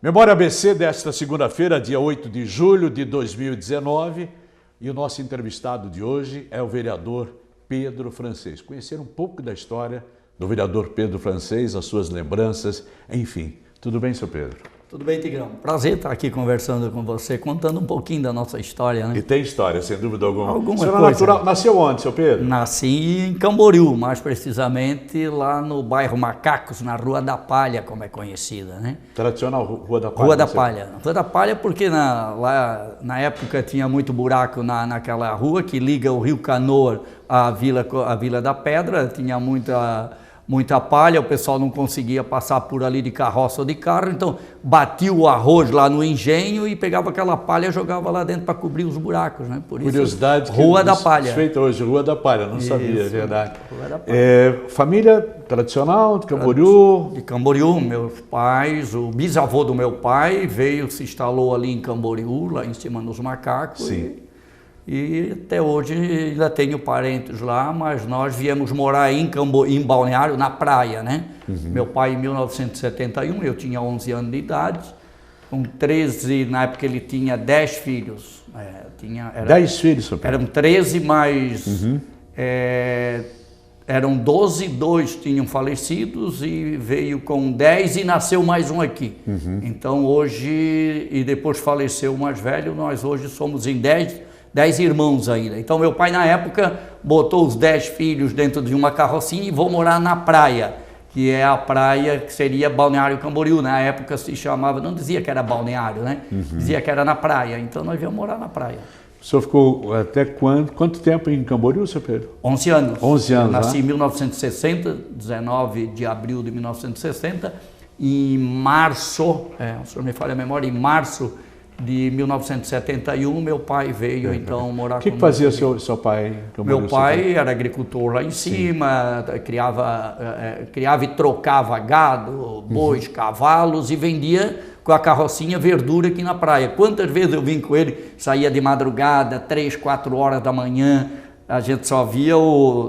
Memória ABC desta segunda-feira, dia 8 de julho de 2019, e o nosso entrevistado de hoje é o vereador Pedro Francês. Conhecer um pouco da história do vereador Pedro Francês, as suas lembranças, enfim. Tudo bem, seu Pedro? Tudo bem, Tigrão? Prazer estar aqui conversando com você, contando um pouquinho da nossa história, né? E tem história, sem dúvida alguma. Alguma Senhor coisa. Natural, nasceu onde, seu Pedro? Nasci em Camboriú, mais precisamente lá no bairro Macacos, na Rua da Palha, como é conhecida, né? Tradicional Rua da Palha. Rua da Palha. Rua da Palha porque lá na época tinha muito buraco naquela rua que liga o Rio Canoa à Vila da Pedra, tinha muita palha, o pessoal não conseguia passar por ali de carroça ou de carro, então batia o arroz lá no engenho e pegava aquela palha e jogava lá dentro para cobrir os buracos, né? Por isso, curiosidade, Rua da Palha. Feita hoje, Rua da Palha, não sabia, é verdade. Rua da Palha. Família tradicional de Camboriú? De Camboriú, meus pais, o bisavô do meu pai veio, se instalou ali em Camboriú, lá em cima nos Macacos. Sim. E até hoje ainda tenho parentes lá, mas nós viemos morar em Balneário, na praia, né? Uhum. Meu pai em 1971, eu tinha 11 anos de idade, com 13, na época ele tinha 10 filhos. 10 filhos, seu Pedro? Eram 13, mas eram 12, 2 tinham falecidos e veio com 10 e nasceu mais um aqui. Uhum. Então hoje, e depois faleceu o mais velho, nós hoje somos em 10 irmãos ainda. Então meu pai na época botou os 10 filhos dentro de uma carrocinha e vou morar na praia, que é a praia que seria Balneário Camboriú. Na época se chamava, não dizia que era balneário, né? Uhum. Dizia que era na praia, então nós viemos morar na praia. O senhor ficou até quanto tempo em Camboriú, seu Pedro? 11 anos. 11 anos, eu nasci em 1960, 19 de abril de 1960, e em março, o senhor me falha a memória, em março de 1971, meu pai veio então morar comigo. O que fazia seu pai? Meu pai era agricultor lá em cima, criava e trocava gado, bois, cavalos e vendia com a carrocinha verdura aqui na praia. Quantas vezes eu vim com ele, saía de madrugada, 3, 4 horas da manhã, a gente só via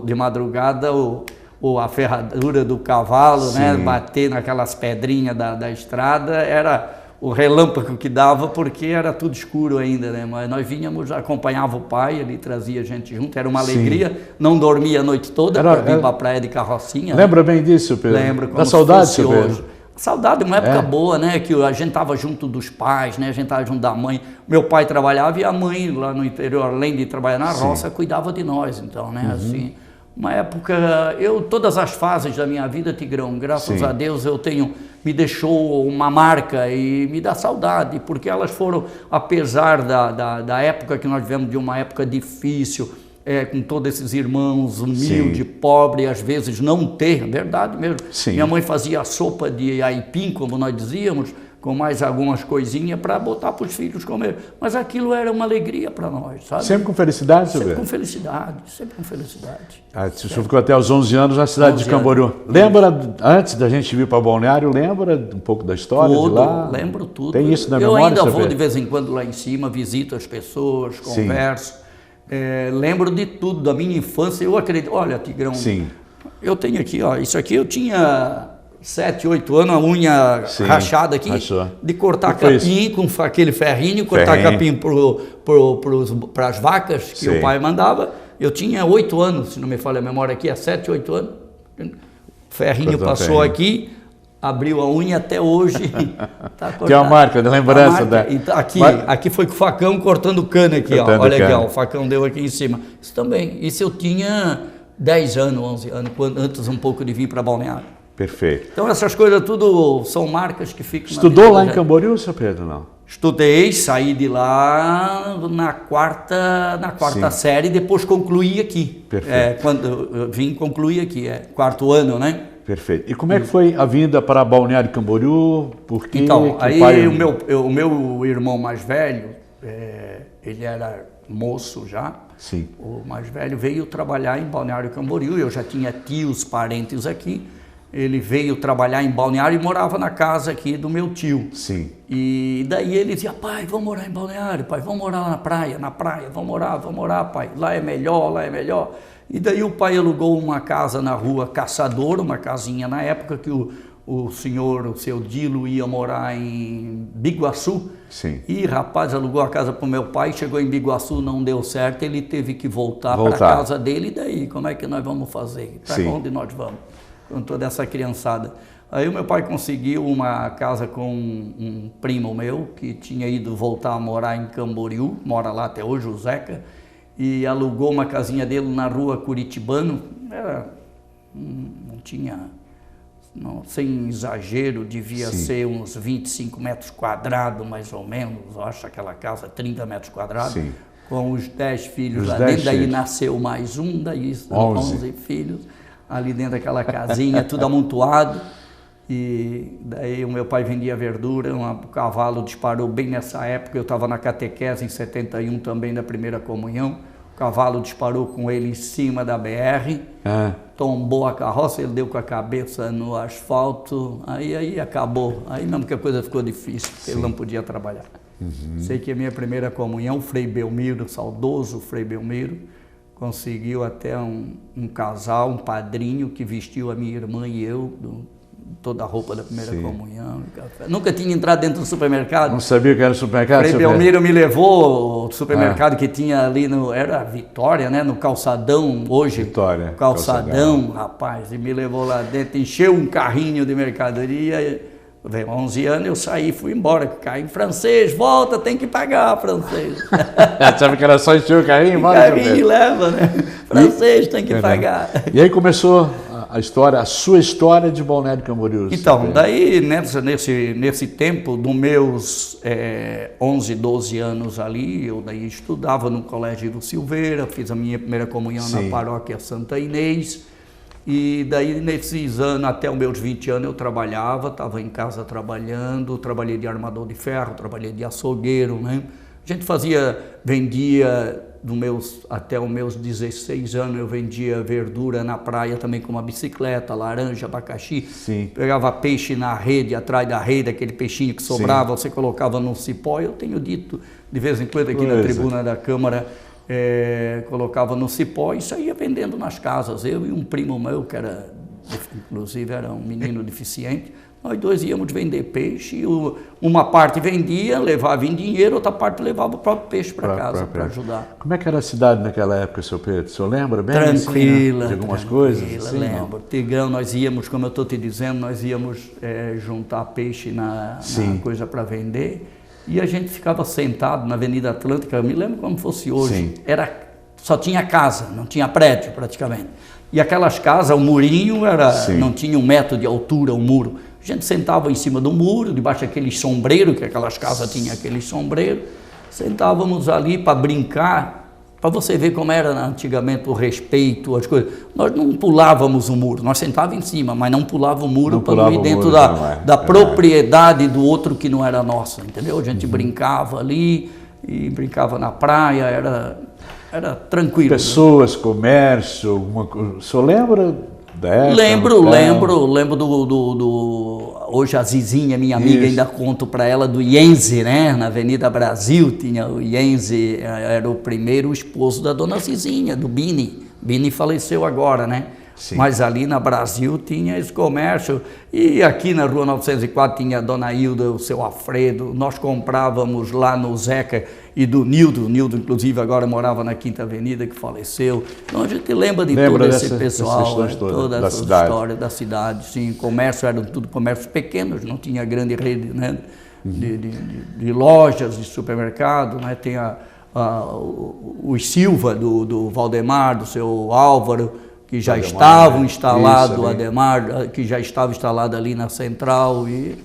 de madrugada a ferradura do cavalo, né, bater naquelas pedrinhas da estrada, era o relâmpago que dava, porque era tudo escuro ainda, né? Mas nós vinhamos, acompanhava o pai, ele trazia a gente junto, era uma alegria, não dormia a noite toda para vir para a praia de carrocinha. Lembra bem disso, Pedro? Lembro. Da saudade, seu Pedro? Saudade, uma época boa, né? Que a gente estava junto dos pais, né? A gente estava junto da mãe. Meu pai trabalhava e a mãe lá no interior, além de trabalhar na roça, cuidava de nós, então, né? Assim, uma época, todas as fases da minha vida, Tigrão, graças a Deus me deixou uma marca e me dá saudade, porque elas foram, apesar da época que nós vivemos, de uma época difícil, com todos esses irmãos humildes, pobres, às vezes não ter, verdade mesmo. Sim. Minha mãe fazia sopa de aipim, como nós dizíamos, com mais algumas coisinhas para botar para os filhos comer. Mas aquilo era uma alegria para nós, sabe? Sempre com felicidade, seu Pedro? Sempre com felicidade, sempre com felicidade. O senhor ficou até os 11 anos na cidade de Camboriú. Lembra, antes da gente vir para Balneário, lembra um pouco da história de lá? Lembro tudo. Tem isso na memória, eu ainda seu vou Pedro? de vez em quando lá em cima, visito as pessoas, converso. Lembro de tudo, da minha infância. Eu acredito, olha, Tigrão, eu tenho aqui, isso aqui eu tinha 7, 8 anos, a unha rachada aqui, de cortar capim com aquele ferrinho, cortar capim para as vacas que o pai mandava. Eu tinha 8 anos, se não me falha a memória aqui, 7, 8 anos. O ferrinho passou aqui, abriu a unha até hoje. Tá cortado. Tem uma marca de lembrança. Aqui foi com o facão cortando cana aqui, olha aqui, o facão deu aqui em cima. Isso também, isso eu tinha 10 anos, 11 anos, antes um pouco de vir para Balneário. Perfeito. Então essas coisas tudo são marcas que ficam... Estudou lá em Camboriú, seu Pedro, não? Estudei, saí de lá na quarta série, depois concluí aqui. Perfeito. Quando eu vim concluir aqui, 4º ano, né? Perfeito. E como é que foi a vinda para Balneário Camboriú? Então, aí o meu irmão mais velho, ele era moço já. Sim. O mais velho veio trabalhar em Balneário Camboriú, eu já tinha tios, parentes aqui. Ele veio trabalhar em Balneário e morava na casa aqui do meu tio. Sim. E daí ele dizia, pai, vamos morar em Balneário, pai, vamos morar lá na praia, vamos morar, pai, lá é melhor. E daí o pai alugou uma casa na rua Caçador, uma casinha na época que o seu Dilo ia morar em Biguaçu. Sim. E rapaz, alugou a casa para o meu pai, chegou em Biguaçu, não deu certo, ele teve que voltar para a casa dele. E daí, como é que nós vamos fazer? Para onde nós vamos? Com toda essa criançada. Aí o meu pai conseguiu uma casa com um primo meu, que tinha ido voltar a morar em Camboriú, mora lá até hoje, o Zeca, e alugou uma casinha dele na rua Curitibano. Não tinha... Não, sem exagero, devia ser uns 25 metros quadrados, mais ou menos. Eu acho aquela casa 30 metros quadrados, com os 10 filhos lá dentro. Daí nasceu mais um, daí 11 filhos, ali dentro daquela casinha, tudo amontoado. E daí o meu pai vendia verdura, o cavalo disparou bem nessa época. Eu estava na catequese em 71 também, da primeira comunhão. O cavalo disparou com ele em cima da BR, tombou a carroça, ele deu com a cabeça no asfalto, aí acabou. Aí mesmo que a coisa ficou difícil, porque ele não podia trabalhar. Sei que a minha primeira comunhão, o Frei Belmiro, o saudoso Frei Belmiro, conseguiu até um casal, um padrinho que vestiu a minha irmã e eu, toda a roupa da primeira comunhão. Nunca tinha entrado dentro do supermercado. Não sabia que era supermercado? Frei Belmiro me levou ao supermercado que tinha ali era Vitória, né? No Calçadão, hoje. Vitória. Calçadão, rapaz, e me levou lá dentro, encheu um carrinho de mercadoria. Veio 11 anos, eu saí, fui embora, caí francês, volta, tem que pagar, francês. Sabe que era só encher o carrinho? Carrinho leva, né? Francês, tem que pagar. E aí começou a sua história de Balneário Camboriú. Então, daí nesse tempo, dos meus 11, 12 anos ali, eu daí estudava no Colégio Ivo Silveira, fiz a minha primeira comunhão na paróquia Santa Inês, e daí nesses anos, até os meus 20 anos eu trabalhava, estava em casa trabalhando, trabalhei de armador de ferro, trabalhei de açougueiro, né? A gente vendia... até os meus 16 anos eu vendia verdura na praia também com uma bicicleta, laranja, abacaxi. Pegava peixe na rede, atrás da rede, aquele peixinho que sobrava, você colocava num cipó. Eu tenho dito de vez em quando aqui na tribuna da Câmara, colocava no cipó e saía vendendo nas casas. Eu e um primo meu, que inclusive era um menino deficiente, nós dois íamos vender peixe, uma parte vendia, levava em dinheiro, outra parte levava o próprio peixe para casa, para ajudar. Como é que era a cidade naquela época, seu Pedro? O senhor lembra bem? Tranquila. Assim, de algumas coisas? Assim, lembro. Tigrão, nós íamos, como eu estou te dizendo, nós íamos juntar peixe na coisa para vender, e a gente ficava sentado na Avenida Atlântica, eu me lembro como fosse hoje, só tinha casa, não tinha prédio praticamente. E aquelas casas, o murinho não tinha 1 metro de altura, o muro. A gente sentava em cima do muro, debaixo daqueles sombreiros, que aquelas casas tinham aqueles sombreiros, sentávamos ali para brincar, para você ver como era antigamente o respeito, as coisas. Nós não pulávamos o muro, nós sentávamos em cima, mas não pulava o muro para não ir dentro da propriedade do outro que não era nossa, entendeu? A gente brincava ali e brincava na praia, era tranquilo. Pessoas, comércio, alguma coisa. O senhor lembra? Lembro hoje a Zizinha, minha amiga, ainda conto para ela do Ienze, né? Na Avenida Brasil tinha o Ienze, era o primeiro esposo da dona Zizinha, do Bini. Bini faleceu agora, né? Mas ali na Brasil tinha esse comércio, e aqui na Rua 904 tinha a Dona Hilda, o seu Alfredo, nós comprávamos lá no Zeca e do Nildo, inclusive agora morava na Quinta Avenida, que faleceu. Então a gente lembra de todo esse pessoal, toda essa história da cidade. Sim, comércio, eram tudo comércios pequenos, não tinha grande rede, né, de lojas, de supermercado, né? Tem os Silva, do Valdemar, do seu Álvaro, que já estavam instalados, Ademar, que já estava instalado ali na Central, e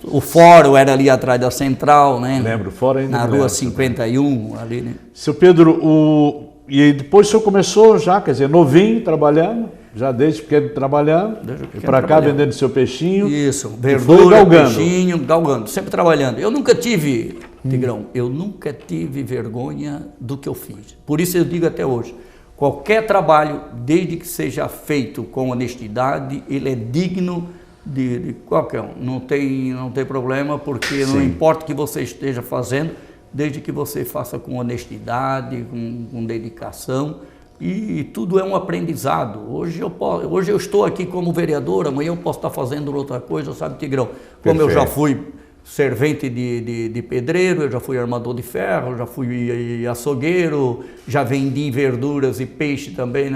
o fórum era ali atrás da Central, né? Lembro, o fórum ainda na Rua 51, ali, né? Seu Pedro, e depois o senhor começou já, quer dizer, novinho, trabalhando, já desde pequeno trabalhando, e para cá vendendo seu peixinho. Isso, verdura, peixinho, galgando, sempre trabalhando. Eu nunca tive, Tigrão, eu nunca tive vergonha do que eu fiz. Por isso eu digo até hoje, qualquer trabalho, desde que seja feito com honestidade, ele é digno de qualquer um. Não tem problema, porque não importa o que você esteja fazendo, desde que você faça com honestidade, com dedicação, E tudo é um aprendizado. Hoje eu estou aqui como vereador, amanhã eu posso estar fazendo outra coisa, sabe, Tigrão? Como eu já fui servente de pedreiro, eu já fui armador de ferro, já fui açougueiro, já vendi verduras e peixe também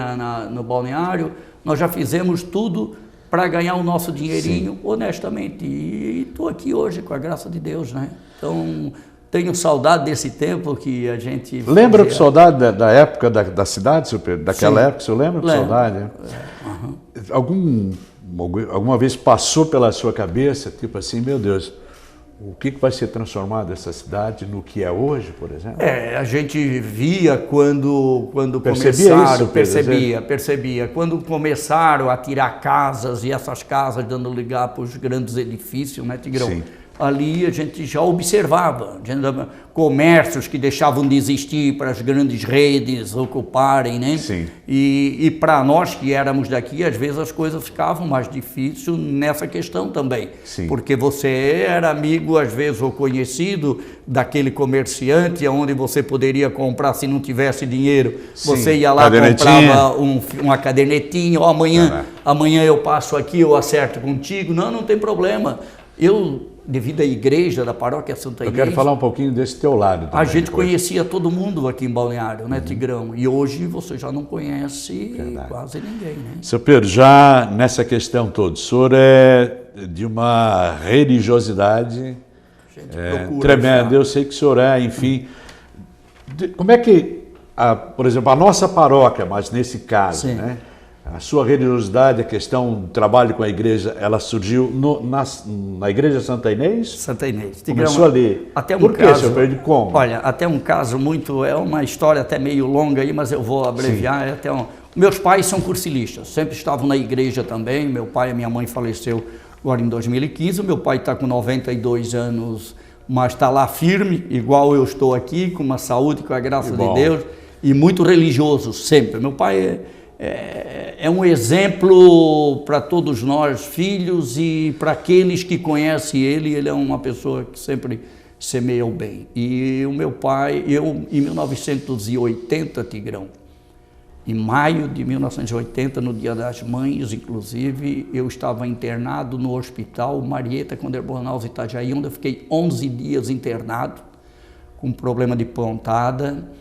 no balneário. Nós já fizemos tudo para ganhar o nosso dinheirinho honestamente. E estou aqui hoje, com a graça de Deus, né? Então, tenho saudade desse tempo que a gente... Lembra com saudade da época da cidade, seu Pedro? Daquela época, o senhor lembra com saudade? Né? Alguma vez passou pela sua cabeça, tipo assim, meu Deus, o que vai ser transformado essa cidade no que é hoje, por exemplo? A gente via quando percebia começaram, isso, percebia. Quando começaram a tirar casas e essas casas dando lugar para os grandes edifícios, né, Tigrão? Sim. Ali a gente já observava, comércios que deixavam de existir para as grandes redes ocuparem, né? Sim. E para nós que éramos daqui, às vezes as coisas ficavam mais difíceis nessa questão também. Sim. Porque você era amigo, às vezes, ou conhecido daquele comerciante, onde você poderia comprar, se não tivesse dinheiro, Sim. Você ia lá, comprava uma cadernetinha, amanhã eu passo aqui, eu acerto contigo. Não tem problema. Devido à igreja da paróquia Santa Inês... Eu quero falar um pouquinho desse teu lado também. A gente conhecia todo mundo aqui em Balneário, né, Tigrão? E hoje você já não conhece quase ninguém, né? Seu Pedro, já nessa questão toda, o senhor é de uma religiosidade tremenda. Eu sei que o senhor é, enfim. Como é que, por exemplo, a nossa paróquia, mas nesse caso, né? A sua religiosidade, a questão do trabalho com a igreja, ela surgiu na Igreja Santa Inês? Santa Inês. Começou ali. Por que, senhor Pedro? Como? Olha, até um caso é uma história até meio longa aí, mas eu vou abreviar. Meus pais são cursilistas, sempre estavam na igreja também. Meu pai e minha mãe faleceu agora em 2015. Meu pai está com 92 anos, mas está lá firme, igual eu estou aqui, com uma saúde, com a graça de Deus, e muito religioso sempre. Meu pai é um exemplo para todos nós, filhos, e para aqueles que conhecem ele é uma pessoa que sempre semeia o bem. E o meu pai, em 1980, Tigrão, em maio de 1980, no Dia das Mães, inclusive, eu estava internado no Hospital Marieta Conderbonals Itajaí, onde eu fiquei 11 dias internado, com problema de pontada,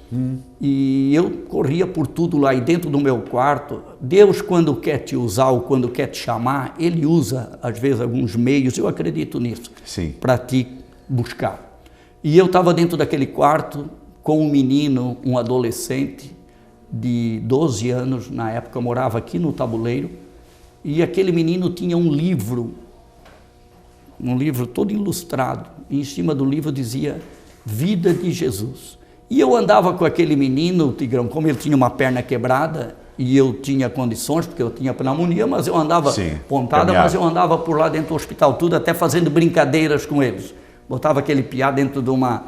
e eu corria por tudo lá, e dentro do meu quarto, Deus, quando quer te usar ou quando quer te chamar, Ele usa, às vezes, alguns meios, eu acredito nisso, para te buscar. E eu estava dentro daquele quarto com um menino, um adolescente de 12 anos, na época eu morava aqui no Tabuleiro, e aquele menino tinha um livro todo ilustrado, e em cima do livro dizia Vida de Jesus. E eu andava com aquele menino, o Tigrão, como ele tinha uma perna quebrada, e eu tinha condições, porque eu tinha pneumonia, mas eu andava pontada, mas eu andava por lá dentro do hospital, tudo até fazendo brincadeiras com eles. Botava aquele piá dentro de uma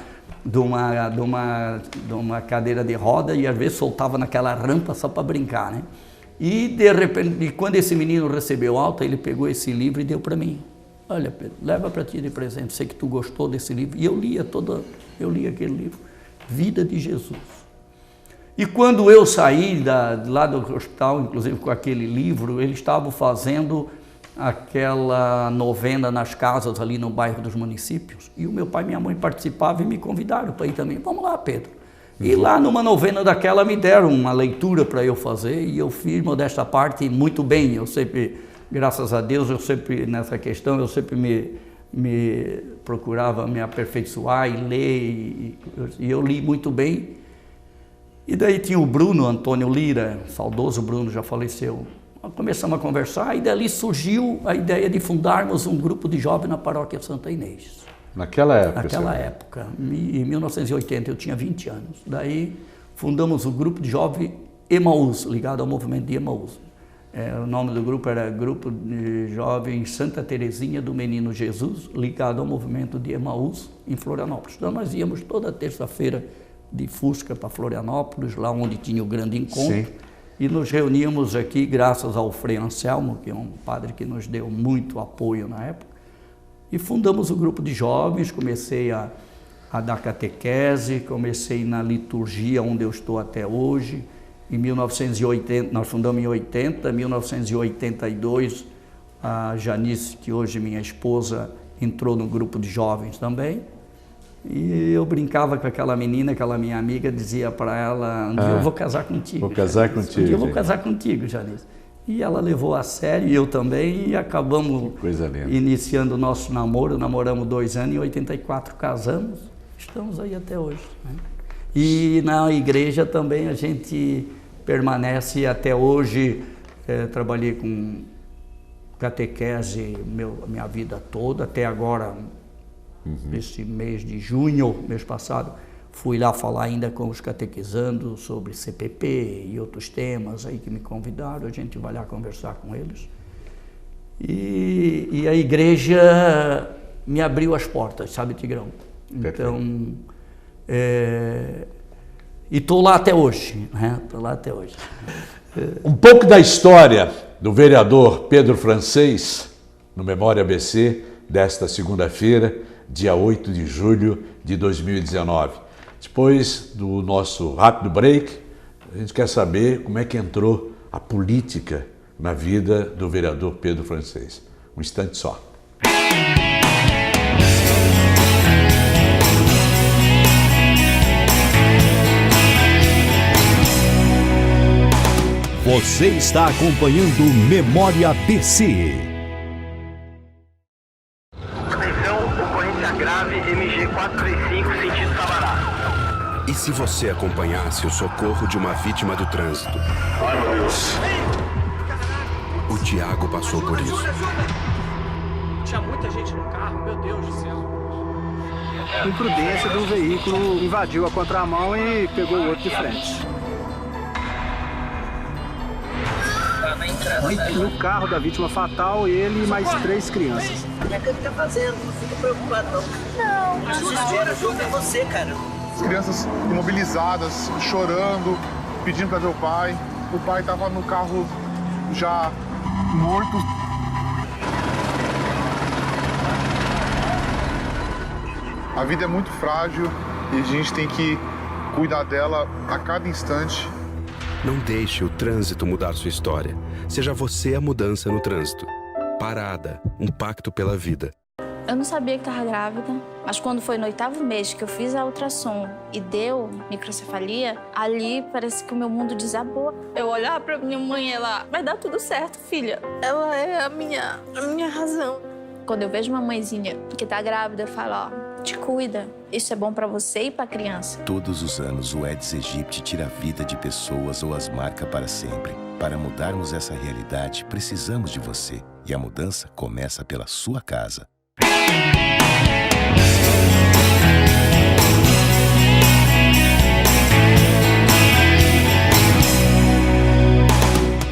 cadeira de roda e às vezes soltava naquela rampa só para brincar, né? E de repente, quando esse menino recebeu alta, ele pegou esse livro e deu para mim. Olha, Pedro, leva para ti de presente, sei que tu gostou desse livro. E eu li aquele livro, Vida de Jesus. E quando eu saí lá do hospital, inclusive com aquele livro, eles estavam fazendo aquela novena nas casas ali no bairro dos Municípios. E o meu pai e minha mãe participavam e me convidaram para ir também. Vamos lá, Pedro. E lá numa novena daquela me deram uma leitura para eu fazer e eu fiz, modesta parte, muito bem. Eu sempre, graças a Deus, nessa questão, eu sempre me procurava me aperfeiçoar e ler, e eu li muito bem. E daí tinha o Bruno Antônio Lira, saudoso Bruno, já faleceu. Começamos a conversar e dali surgiu a ideia de fundarmos um grupo de jovens na paróquia Santa Inês. Naquela época? Naquela época, em 1980, eu tinha 20 anos. Daí fundamos o grupo de jovens Emaús, ligado ao movimento de Emaús. O nome do grupo era Grupo de Jovens Santa Terezinha do Menino Jesus, ligado ao movimento de Emaús, em Florianópolis. Então nós íamos toda terça-feira de Fusca para Florianópolis, lá onde tinha o grande encontro. Sim. E nos reuníamos aqui, graças ao Frei Anselmo, que é um padre que nos deu muito apoio na época, e fundamos o grupo de jovens, comecei a dar catequese, comecei na liturgia onde eu estou até hoje, Em 1980, nós fundamos em 80, em 1982, a Janice, que hoje é minha esposa, entrou no grupo de jovens também. E eu brincava com aquela menina, aquela minha amiga, dizia para ela, um dia eu vou casar contigo. Vou casar Janice. contigo. Um dia eu vou casar contigo, Janice. E ela levou a sério, e eu também, e acabamos iniciando o nosso namoro. Namoramos 2 anos, em 84 casamos, estamos aí até hoje. Né? E na igreja também a gente permanece até hoje. Trabalhei com catequese minha vida toda, até agora, esse mês de junho, mês passado, fui lá falar ainda com os catequizandos sobre CPP e outros temas aí que me convidaram, a gente vai lá conversar com eles. E a igreja me abriu as portas, sabe, Tigrão? Então, e estou lá até hoje, né? Estou lá até hoje. Um pouco da história do vereador Pedro Francês, no Memória ABC, desta segunda-feira, dia 8 de julho de 2019. Depois do nosso rápido break, a gente quer saber como é que entrou a política na vida do vereador Pedro Francês. Um instante só. Você está acompanhando Memória BC. Atenção, ocorrência grave, MG 435, sentido Sabará. E se você acompanhasse o socorro de uma vítima do trânsito? Ai, meu Deus. O Tiago passou por isso. Tinha muita gente no carro, meu Deus do céu. Imprudência do veículo, invadiu a contramão e pegou o outro de frente. No carro da vítima fatal, ele e mais 3 crianças. O que ele tá fazendo? Não fica preocupado, não. Não. Desespero, ajuda você, cara. As crianças imobilizadas, chorando, pedindo para ver o pai. O pai estava no carro já morto. A vida é muito frágil e a gente tem que cuidar dela a cada instante. Não deixe o trânsito mudar sua história. Seja você a mudança no trânsito. Parada, um pacto pela vida. Eu não sabia que estava grávida, mas quando foi no 8º mês que eu fiz a ultrassom e deu microcefalia, ali parece que o meu mundo desabou. Eu olhava para minha mãe e ela, vai dar tudo certo, filha. Ela é a minha razão. Quando eu vejo uma mãezinha que está grávida, eu falo, ó, te cuida. Isso é bom para você e para a criança. Todos os anos, o Aedes aegypti tira a vida de pessoas ou as marca para sempre. Para mudarmos essa realidade, precisamos de você. E a mudança começa pela sua casa.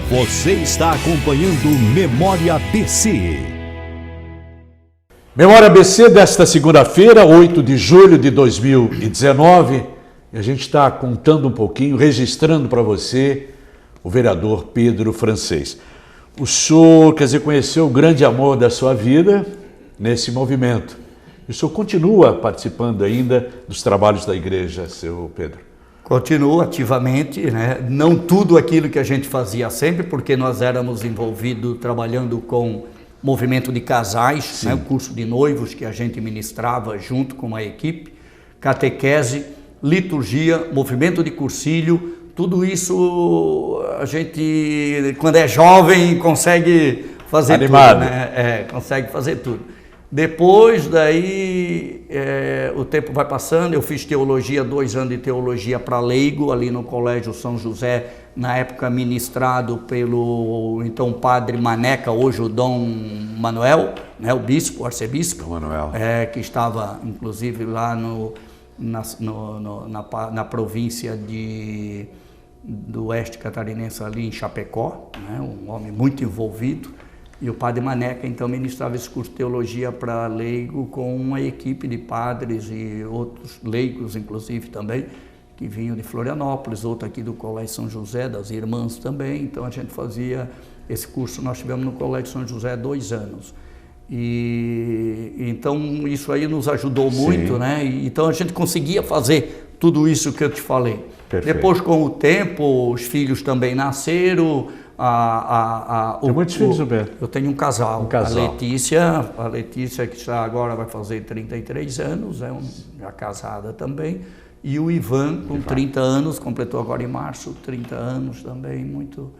Você está acompanhando Memória BC. Memória ABC desta segunda-feira, 8 de julho de 2019. E a gente está contando um pouquinho, registrando para você o vereador Pedro Francês. O senhor, quer dizer, conheceu o grande amor da sua vida nesse movimento. E o senhor continua participando ainda dos trabalhos da igreja, seu Pedro? Continuo ativamente, né? Não tudo aquilo que a gente fazia sempre, porque nós éramos envolvidos trabalhando com movimento de casais, né? O curso de noivos que a gente ministrava junto com a equipe, catequese, liturgia, movimento de cursilho, tudo isso a gente, quando é jovem, consegue fazer animado. Tudo, né? Consegue fazer tudo. Depois daí, o tempo vai passando, eu fiz teologia, 2 anos de teologia para leigo, ali no Colégio São José, na época ministrado pelo então padre Maneca, hoje o Dom Manuel, né, o bispo, o arcebispo, Dom Manuel. Que estava inclusive lá na província do oeste catarinense, ali em Chapecó, né, um homem muito envolvido. E o padre Maneca, então, ministrava esse curso de teologia para leigo com uma equipe de padres e outros leigos, inclusive, também, que vinham de Florianópolis, outro aqui do Colégio São José, das irmãs também. Então, a gente fazia esse curso, nós tivemos no Colégio São José 2 anos. E então, isso aí nos ajudou muito, né? E, então, a gente conseguia fazer tudo isso que eu te falei. Perfeito. Depois, com o tempo, os filhos também nasceram. Tem muitos filhos, Roberto? Eu tenho um casal. Um casal. A Letícia, que está agora vai fazer 33 anos, já casada também. E o Ivan, com 30 anos, completou agora em março, 30 anos também, muito...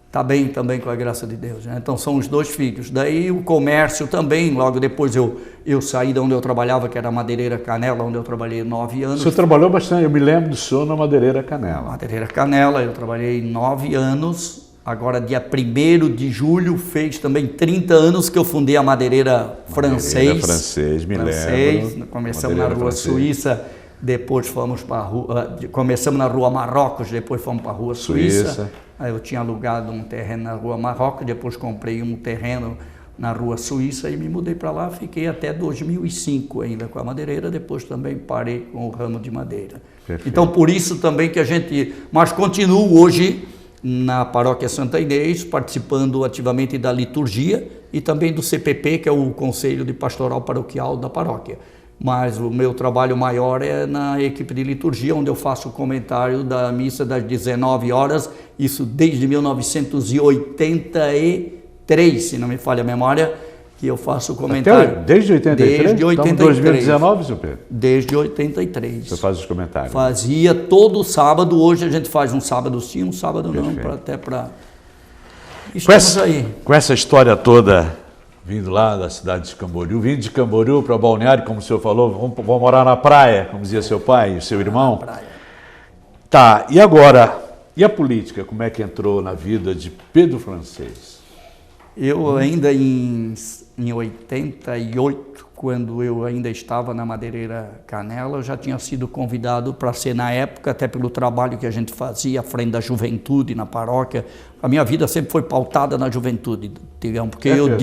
Está bem também, com a graça de Deus, né? Então são os 2 filhos. Daí o comércio também, logo depois eu saí de onde eu trabalhava, que era a Madeireira Canela, onde eu trabalhei 9 anos. O senhor trabalhou bastante, eu me lembro do senhor na Madeireira Canela. Madeireira Canela, eu trabalhei 9 anos. Agora, dia 1º de julho, fez também 30 anos que eu fundei a Madeireira Francês. Me lembro. Começamos na Rua Suíça, depois fomos para a Rua... Começamos na Rua Marrocos, depois fomos para a Rua Suíça. Aí eu tinha alugado um terreno na Rua Marrocos, depois comprei um terreno na Rua Suíça e me mudei para lá. Fiquei até 2005 ainda com a madeireira, depois também parei com o ramo de madeira. Perfeito. Então, por isso também que a gente... Mas continuo hoje na Paróquia Santa Inês, participando ativamente da liturgia e também do CPP, que é o Conselho de Pastoral Paroquial da paróquia. Mas o meu trabalho maior é na equipe de liturgia, onde eu faço o comentário da missa das 19 horas, isso desde 1983, se não me falha a memória, que eu faço o comentário. Desde 83? Desde 83. Então, 2019, seu Pedro? Desde 83. Você faz os comentários? Fazia todo sábado, hoje a gente faz um sábado sim, um sábado não, até para... Com essa história toda... Vindo lá da cidade de Camboriú, vindo de Camboriú para Balneário, como o senhor falou, vamos morar na praia, como dizia seu pai e seu irmão. Tá, e agora, e a política, como é que entrou na vida de Pedro Francês? Eu ainda em 88, quando eu ainda estava na Madeireira Canela, eu já tinha sido convidado para ser, na época, até pelo trabalho que a gente fazia à frente da juventude na paróquia. A minha vida sempre foi pautada na juventude, digamos, porque eu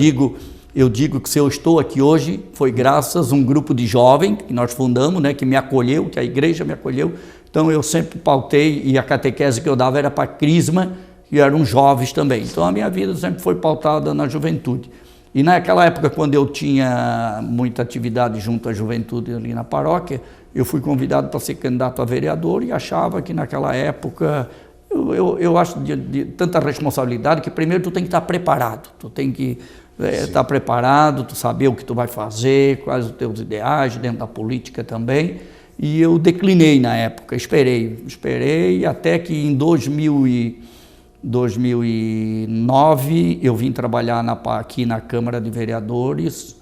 digo que se eu estou aqui hoje, foi graças a um grupo de jovens que nós fundamos, né, que me acolheu, que a igreja me acolheu. Então eu sempre pautei, e a catequese que eu dava era para crisma, e eram jovens também. Então a minha vida sempre foi pautada na juventude. E naquela época, quando eu tinha muita atividade junto à juventude ali na paróquia, eu fui convidado para ser candidato a vereador e achava que naquela época... Eu acho de tanta responsabilidade que primeiro tu tem que estar preparado, tu tem que estar preparado, tu saber o que tu vai fazer, quais os teus ideais dentro da política também. E eu declinei na época, esperei até que em 2009 eu vim trabalhar aqui na Câmara de Vereadores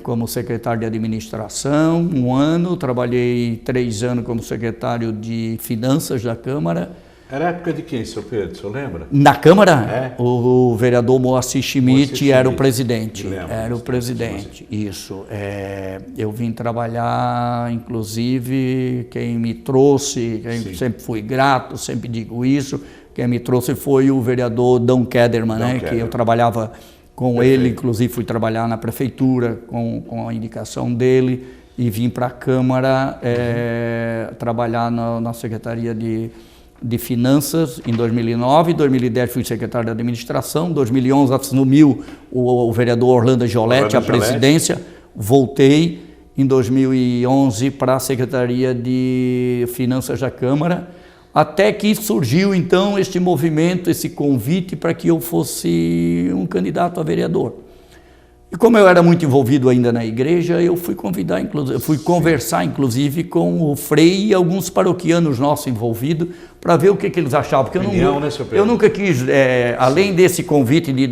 como secretário de administração, 1 ano, trabalhei 3 anos como secretário de finanças da Câmara. Era a época de quem, seu Pedro, o senhor lembra? Na Câmara, o vereador Moacir Schmidt era o presidente. Era o presidente, isso. Eu vim trabalhar, inclusive, quem me trouxe, sempre fui grato, sempre digo isso, quem me trouxe foi o vereador Dom Kederman, que eu trabalhava com ele, inclusive fui trabalhar na prefeitura com a indicação dele e vim para a Câmara trabalhar na Secretaria de Finanças em 2009, em 2010 fui secretário de administração, em 2011 assumiu o vereador Orlando Gioletti a presidência, voltei em 2011 para a Secretaria de Finanças da Câmara, até que surgiu então este movimento, esse convite para que eu fosse um candidato a vereador. E como eu era muito envolvido ainda na igreja, eu fui conversar inclusive com o Frei e alguns paroquianos nossos envolvidos para ver o que eles achavam, porque eu nunca quis, além desse convite de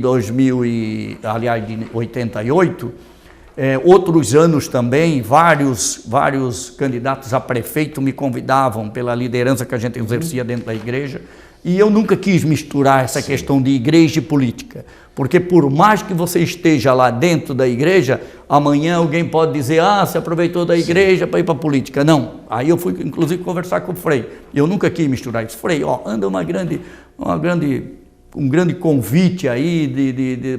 88, outros anos também, vários candidatos a prefeito me convidavam pela liderança que a gente exercia dentro da igreja, e eu nunca quis misturar essa questão de igreja e política, porque por mais que você esteja lá dentro da igreja, amanhã alguém pode dizer, se aproveitou da igreja para ir para a política. Não, aí eu fui inclusive conversar com o Frei, eu nunca quis misturar isso. Frei, anda um grande convite aí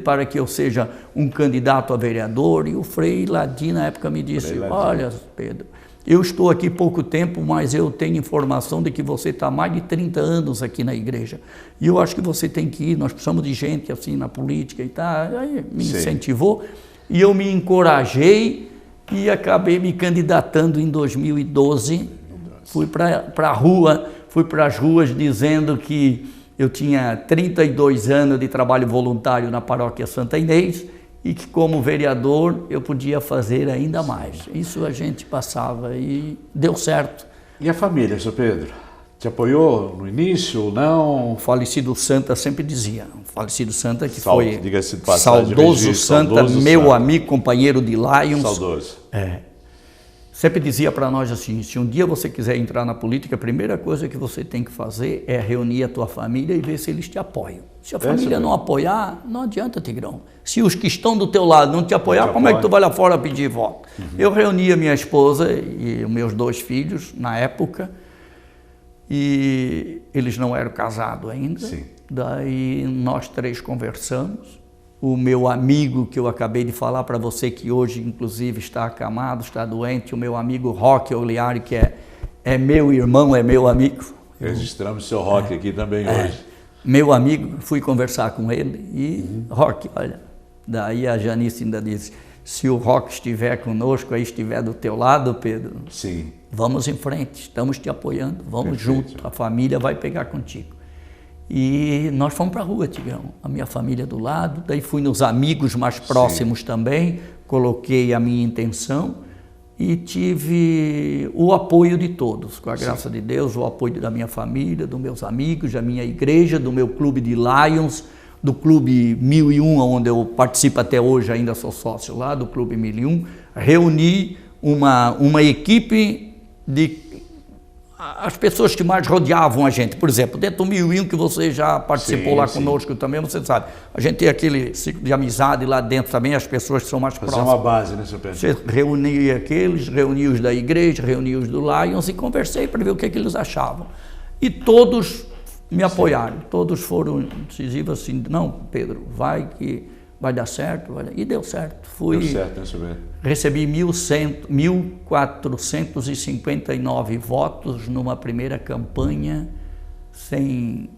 para que eu seja um candidato a vereador, e o Frei Ladim na época me disse, olha Pedro, eu estou aqui pouco tempo, mas eu tenho informação de que você está há mais de 30 anos aqui na igreja. E eu acho que você tem que ir, nós precisamos de gente assim na política e tal. Aí me incentivou e eu me encorajei e acabei me candidatando em 2012 Fui para a rua, fui para as ruas dizendo que eu tinha 32 anos de trabalho voluntário na paróquia Santa Inês e que como vereador eu podia fazer ainda mais. Isso a gente passava e deu certo. E a família, seu Pedro? Te apoiou no início ou não? O falecido Santa sempre dizia, o falecido Santa que foi diga-se de passagem, saudoso Santa, meu amigo, companheiro de Lions. Saudoso. Sempre dizia para nós assim, se um dia você quiser entrar na política, a primeira coisa que você tem que fazer é reunir a tua família e ver se eles te apoiam. Se a família não apoiar, não adianta, Tigrão. Se os que estão do teu lado não te apoiar, como é que tu vai lá fora pedir voto? Eu reuni a minha esposa e os meus 2 filhos na época, e eles não eram casados ainda. Sim. Daí nós 3 conversamos. O meu amigo, que eu acabei de falar para você, que hoje inclusive está acamado, está doente, o meu amigo Roque Oliari, que é meu irmão, é meu amigo. Registramos seu Roque aqui também hoje. Meu amigo, fui conversar com ele e Roque, olha, daí a Janice ainda disse, se o Roque estiver conosco, aí estiver do teu lado, Pedro, sim, vamos em frente, estamos te apoiando, vamos junto, a família vai pegar contigo. E nós fomos para a rua, Tigrão, a minha família do lado, daí fui nos amigos mais próximos também, coloquei a minha intenção e tive o apoio de todos, com a graça de Deus, o apoio da minha família, dos meus amigos, da minha igreja, do meu clube de Lions, do Clube 1001, onde eu participo até hoje, ainda sou sócio lá, do Clube 1001, reuni uma equipe de as pessoas que mais rodeavam a gente. Por exemplo, dentro do 1001, que você já participou lá conosco também, você sabe, a gente tem aquele ciclo de amizade lá dentro também, as pessoas que são mais próximas. Fazer uma base, né, seu Pedro? Você reunia aqueles, reunia os da igreja, reunia os do Lions e conversei para ver o que eles achavam. E todos me apoiaram, todos foram decisivos assim, não, Pedro, vai que vai dar certo, e deu certo. Deu certo, né, seu Pedro? Recebi 1.459 votos numa primeira campanha sem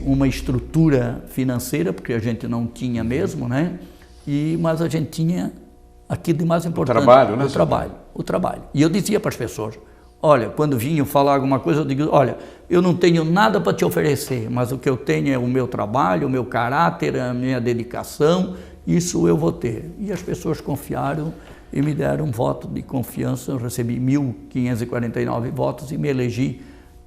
uma estrutura financeira, porque a gente não tinha mesmo, né? Mas a gente tinha aquilo de mais importante. O trabalho, né? O trabalho. E eu dizia para as pessoas, olha, quando vinham falar alguma coisa, eu digo, olha, eu não tenho nada para te oferecer, mas o que eu tenho é o meu trabalho, o meu caráter, a minha dedicação, isso eu vou ter. E as pessoas confiaram e me deram um voto de confiança, eu recebi 1.549 votos e me elegi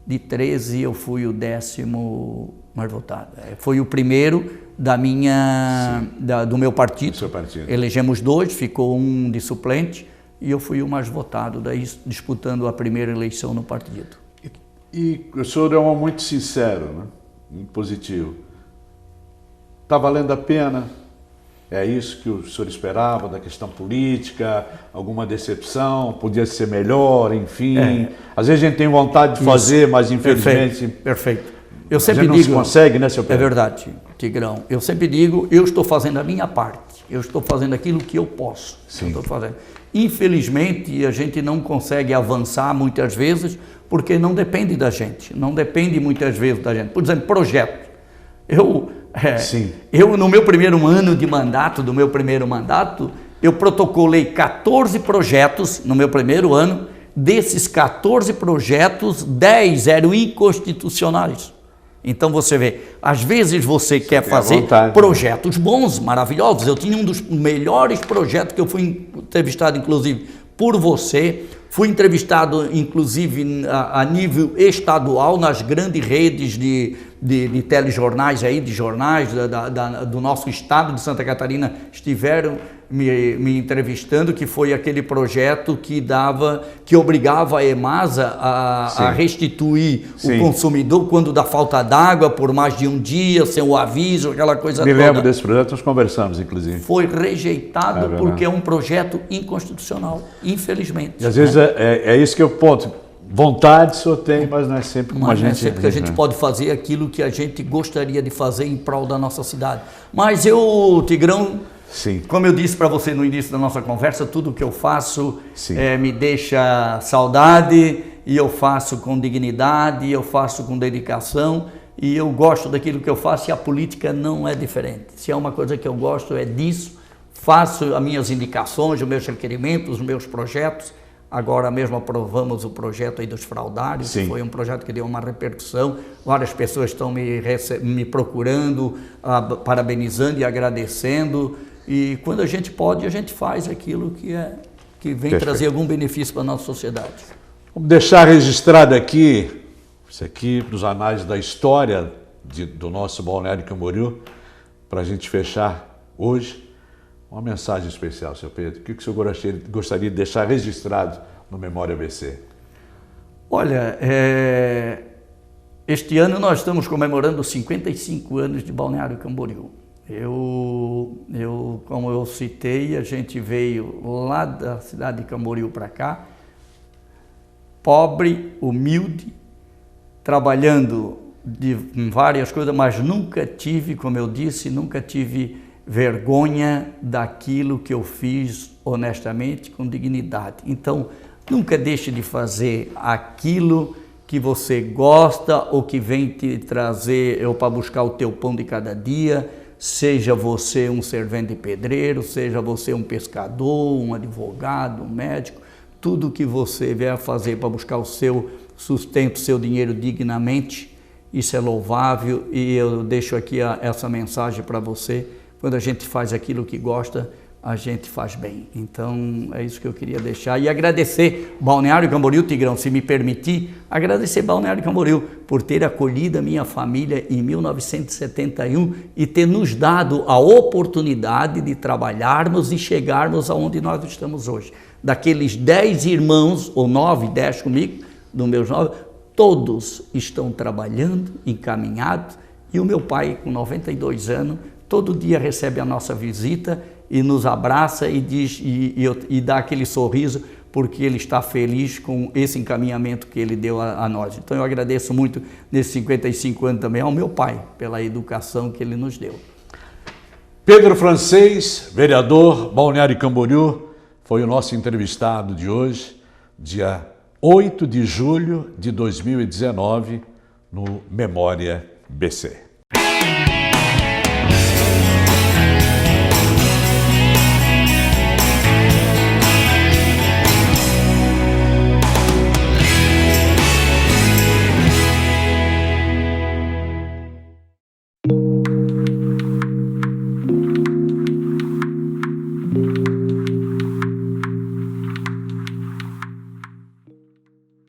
de 13, eu fui o 10º mais votado. Foi o primeiro do meu partido. Seu partido. Elegemos 2, ficou um de suplente, e eu fui o mais votado, daí disputando a primeira eleição no partido. E o senhor é um homem muito sincero, né? Muito positivo. Está valendo a pena? É isso que o senhor esperava da questão política? Alguma decepção? Podia ser melhor, enfim? Às vezes a gente tem vontade de fazer, mas infelizmente... Perfeito. Eu sempre digo, não se consegue, né, seu Pedro? É verdade, Tigrão. Eu sempre digo, eu estou fazendo a minha parte. Eu estou fazendo aquilo que eu posso. Sim. Eu estou fazendo. Infelizmente, a gente não consegue avançar muitas vezes porque não depende da gente, não depende muitas vezes da gente. Por exemplo, projeto. Eu, no meu primeiro ano de mandato, eu protocolei 14 projetos no meu primeiro ano. Desses 14 projetos, 10 eram inconstitucionais. Então você vê, às vezes você quer fazer projetos bons, maravilhosos. Eu tinha um dos melhores projetos que eu fui entrevistado, inclusive, por você. Fui entrevistado, inclusive, a nível estadual, nas grandes redes de telejornais, de jornais do nosso estado de Santa Catarina, estiveram me entrevistando, que foi aquele projeto que obrigava a EMASA a restituir o consumidor quando dá falta d'água por mais de um dia, sem o aviso, aquela coisa toda. Me lembro desse projeto, nós conversamos, inclusive. Foi rejeitado porque é um projeto inconstitucional, infelizmente. E às vezes é isso que eu ponto. Vontade o senhor tem, mas não é sempre como a gente... Não é sempre que a gente pode fazer aquilo que a gente gostaria de fazer em prol da nossa cidade. Mas eu, Tigrão... Sim. Como eu disse para você no início da nossa conversa, tudo que eu faço me deixa saudade, e eu faço com dignidade, eu faço com dedicação, e eu gosto daquilo que eu faço, e a política não é diferente. Se é uma coisa que eu gosto, é disso, faço as minhas indicações, os meus requerimentos, os meus projetos, Agora mesmo aprovamos o projeto aí dos fraudários, Sim. Foi um projeto que deu uma repercussão, várias pessoas estão me procurando, parabenizando e agradecendo, e quando a gente pode, a gente faz aquilo que vem Perfeito. trazer algum benefício para a nossa sociedade. Vamos deixar registrado aqui, isso aqui nos anais da história do nosso Balneário Camboriú, para a gente fechar hoje, uma mensagem especial, Sr. Pedro. O que o senhor gostaria de deixar registrado no Memória ABC? Olha, este ano nós estamos comemorando 55 anos de Balneário Camboriú. Como eu citei, a gente veio lá da cidade de Camboriú para cá, pobre, humilde, trabalhando em várias coisas, mas nunca tive, como eu disse, nunca tive vergonha daquilo que eu fiz honestamente, com dignidade. Então, nunca deixe de fazer aquilo que você gosta ou que vem te trazer para buscar o teu pão de cada dia, seja você um servente pedreiro, seja você um pescador, um advogado, um médico, tudo que você vier fazer para buscar o seu sustento, o seu dinheiro dignamente, isso é louvável, e eu deixo aqui essa mensagem para você. Quando a gente faz aquilo que gosta, a gente faz bem. Então, é isso que eu queria deixar. E agradecer Balneário Camboriú, Tigrão, se me permitir, agradecer Balneário Camboriú por ter acolhido a minha família em 1971 e ter nos dado a oportunidade de trabalharmos e chegarmos aonde nós estamos hoje. Daqueles 10 irmãos, ou 9, 10 comigo, dos meus 9, todos estão trabalhando, encaminhados, e o meu pai, com 92 anos, todo dia recebe a nossa visita e nos abraça e diz e dá aquele sorriso, porque ele está feliz com esse encaminhamento que ele deu a nós. Então eu agradeço muito nesses 55 anos também ao meu pai, pela educação que ele nos deu. Pedro Francês, vereador Balneário Camboriú, foi o nosso entrevistado de hoje, dia 8 de julho de 2019, no Memória BC.